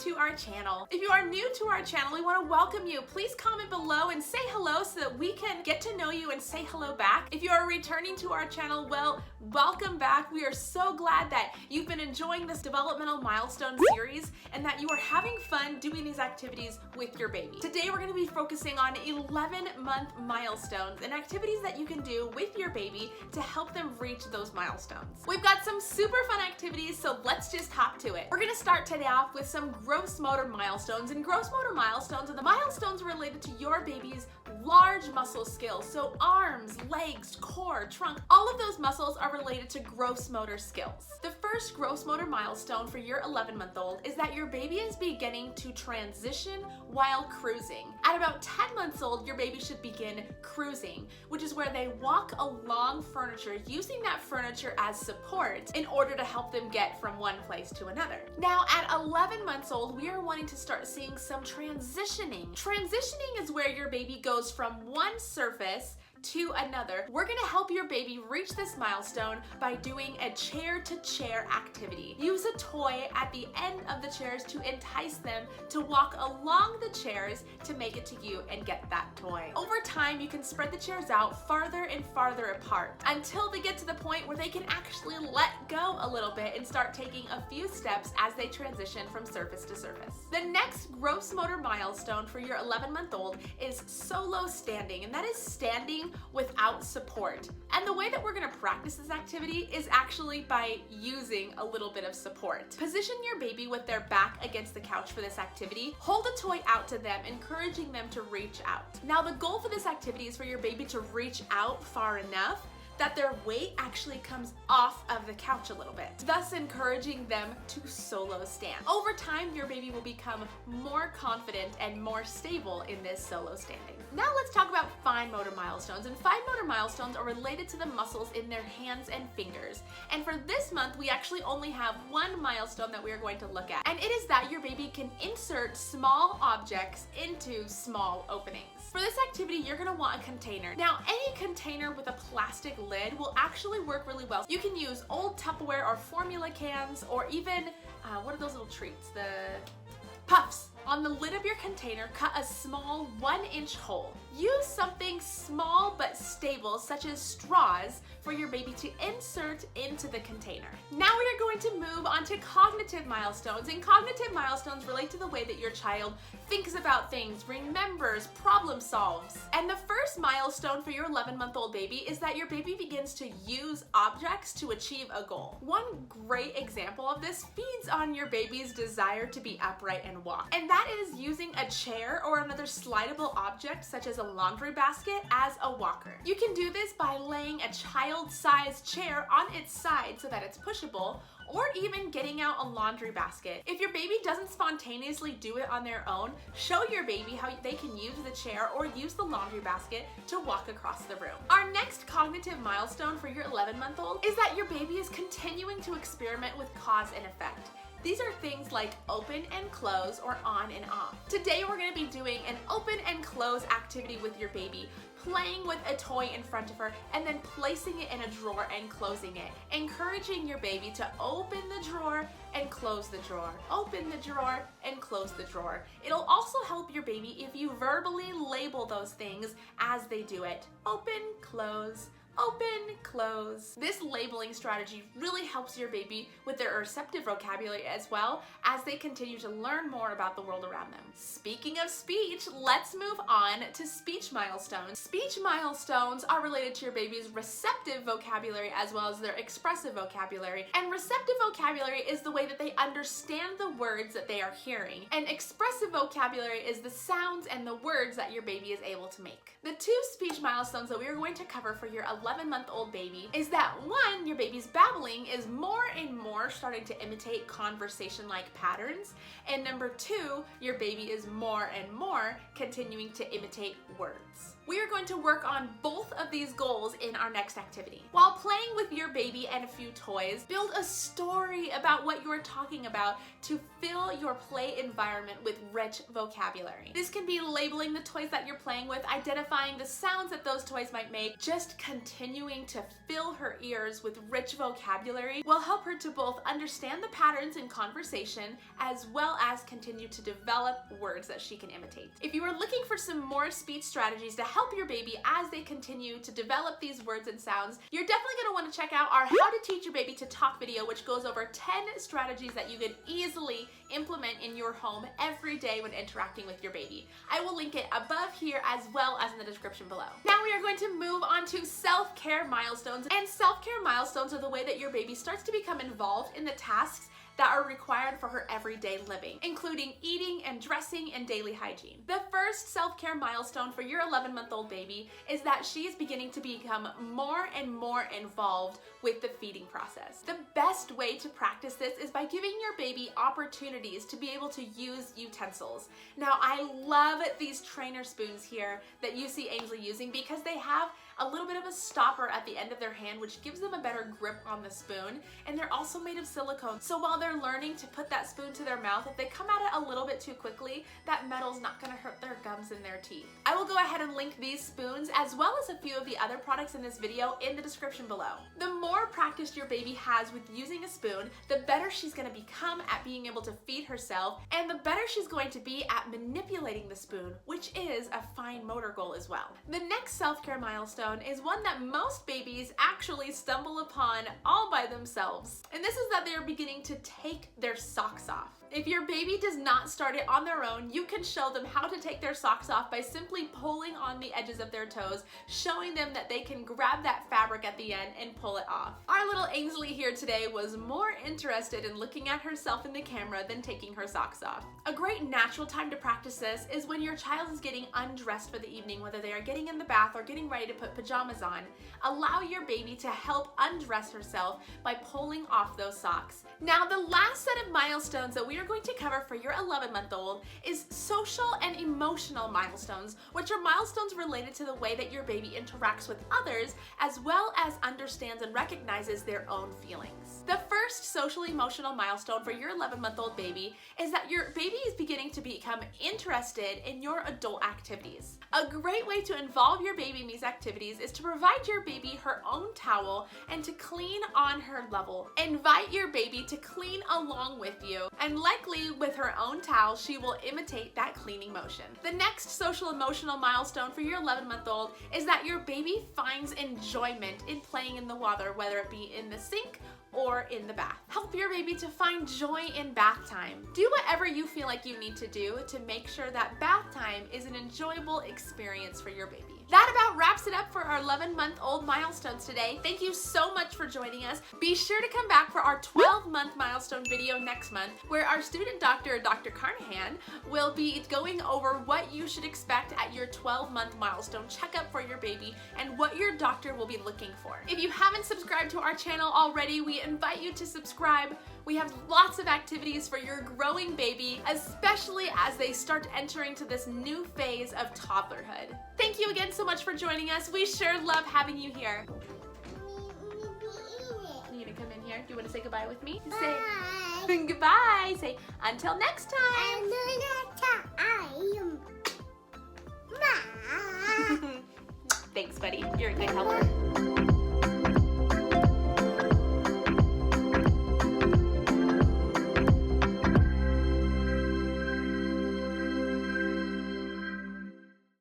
to our channel. If you are new to our channel, we want to welcome you. Please comment below and say hello so that we can get to know you and say hello back. If you are returning to our channel, well, welcome back. We are so glad that you've been enjoying this developmental milestone series and that you are having fun doing these activities with your baby. Today we're going to be focusing on 11-month milestones and activities that you can do with your baby to help them reach those milestones. We've got some super fun activities, so let's just hop to it. We're going to start today off with some gross motor milestones, and gross motor milestones are the milestones related to your baby's large muscle skills. So arms, legs, core, trunk, all of those muscles are related to gross motor skills. The first gross motor milestone for your 11-month-old is that your baby is beginning to transition while cruising. At about 10 months old, your baby should begin cruising, which is where they walk along furniture using that furniture as support in order to help them get from one place to another. Now, at 11 months old, we are wanting to start seeing some transitioning. Transitioning is where your baby goes from one surface to another. We're gonna help your baby reach this milestone by doing a chair-to-chair activity. Use a toy at the end of the chairs to entice them to walk along the chairs to make it to you and get that toy. Over time, you can spread the chairs out farther and farther apart until they get to the point where they can actually let go a little bit and start taking a few steps as they transition from surface to surface. The next gross motor milestone for your 11-month-old is solo standing, and that is standing without support. And the way that we're gonna practice this activity is actually by using a little bit of support. Position your baby with their back against the couch for this activity. Hold a toy out to them, encouraging them to reach out. Now, the goal for this activity is for your baby to reach out far enough that their weight actually comes off of the couch a little bit, thus encouraging them to solo stand. Over time, your baby will become more confident and more stable in this solo standing. Now let's talk about fine motor milestones, and fine motor milestones are related to the muscles in their hands and fingers. And for this month, we actually only have one milestone that we are going to look at, and it is that your baby can insert small objects into small openings. For this activity, you're gonna want a container. Now, any container with a plastic lid will actually work really well. You can use old Tupperware or formula cans, or even, what are those little treats? The puffs. On the lid of your container, cut a small 1-inch hole. Use something small but stable, such as straws, for your baby to insert into the container. Now we are going to move on to cognitive milestones, and cognitive milestones relate to the way that your child thinks about things, remembers, problem solves. And the first milestone for your 11-month-old baby is that your baby begins to use objects to achieve a goal. One great example of this feeds on your baby's desire to be upright and walk, and that is using a chair or another slidable object such as a laundry basket as a walker. You can do this by laying a child-sized chair on its side so that it's pushable, or even getting out a laundry basket. If your baby doesn't spontaneously do it on their own, show your baby how they can use the chair or use the laundry basket to walk across the room. Our next cognitive milestone for your 11-month-old is that your baby is continuing to experiment with cause and effect. These are things like open and close or on and off. Today we're going to be doing an open and close activity with your baby, playing with a toy in front of her and then placing it in a drawer and closing it, encouraging your baby to open the drawer and close the drawer, open the drawer and close the drawer. It'll also help your baby if you verbally label those things as they do it. Open, close, open, close. This labeling strategy really helps your baby with their receptive vocabulary as well as they continue to learn more about the world around them. Speaking of speech, let's move on to speech milestones. Speech milestones are related to your baby's receptive vocabulary as well as their expressive vocabulary. And receptive vocabulary is the way that they understand the words that they are hearing. And expressive vocabulary is the sounds and the words that your baby is able to make. The two speech milestones that we are going to cover for your 11-month-old baby is that one, your baby's babbling is more and more starting to imitate conversation-like patterns, and number two, your baby is more and more continuing to imitate words. We are going to work on both of these goals in our next activity. While playing with your baby and a few toys, build a story about what you are talking about to fill your play environment with rich vocabulary. This can be labeling the toys that you're playing with, identifying the sounds that those toys might make. Just continue continuing to fill her ears with rich vocabulary will help her to both understand the patterns in conversation as well as continue to develop words that she can imitate. If you are looking for some more speech strategies to help your baby as they continue to develop these words and sounds, you're definitely going to want to check out our How to Teach Your Baby to Talk video, which goes over 10 strategies that you can easily implement in your home every day when interacting with your baby. I will link it above here as well as in the description below. Now we are going to move on to self-care milestones, and self-care milestones are the way that your baby starts to become involved in the tasks that are required for her everyday living, including eating and dressing and daily hygiene. The first self-care milestone for your 11-month-old baby is that she is beginning to become more and more involved with the feeding process. The best way to practice this is by giving your baby opportunities to be able to use utensils. Now, I love these trainer spoons here that you see Ainsleigh using because they have a little bit of a stopper at the end of their hand, which gives them a better grip on the spoon, and they're also made of silicone. So while they're learning to put that spoon to their mouth, if they come at it a little bit too quickly, that metal's not gonna hurt their gums and their teeth. I will go ahead and link these spoons as well as a few of the other products in this video in the description below. The more practice your baby has with using a spoon, the better she's gonna become at being able to feed herself, and the better she's going to be at manipulating the spoon, which is a fine motor goal as well. The next self-care milestone is one that most babies actually stumble upon all by themselves. And this is that they are beginning to take their socks off. If your baby does not start it on their own, you can show them how to take their socks off by simply pulling on the edges of their toes, showing them that they can grab that fabric at the end and pull it off. Our little Ainsleigh here today was more interested in looking at herself in the camera than taking her socks off. A great natural time to practice this is when your child is getting undressed for the evening, whether they are getting in the bath or getting ready to put pajamas on. Allow your baby to help undress herself by pulling off those socks. Now, the last set of milestones that we are going to cover for your 11-month-old is social and emotional milestones, which are milestones related to the way that your baby interacts with others as well as understands and recognizes their own feelings. The first social emotional milestone for your 11-month-old baby is that your baby is beginning to become interested in your adult activities. A great way to involve your baby in these activities is to provide your baby her own towel and to clean on her level. Invite your baby to clean along with you, and likely with her own towel, she will imitate that cleaning motion. The next social emotional milestone for your 11-month-old is that your baby finds enjoyment in playing in the water, whether it be in the sink or in the bath. Help your baby to find joy in bath time. Do whatever you feel like you need to do to make sure that bath time is an enjoyable experience for your baby. That about wraps it up for our 11-month-old milestones today. Thank you so much for joining us. Be sure to come back for our 12-month milestone video next month, where our student doctor, Dr. Carnahan, will be going over what you should expect at your 12-month milestone checkup for your baby and what your doctor will be looking for. If you haven't subscribed to our channel already, we invite you to subscribe. We have lots of activities for your growing baby, especially as they start entering to this new phase of toddlerhood. Thank you again so much for joining us. We sure love having you here. You gonna come in here? Do you want to say goodbye with me? Bye. Say goodbye. Say until next time. Until next time. Bye. Thanks, buddy. You're a good helper.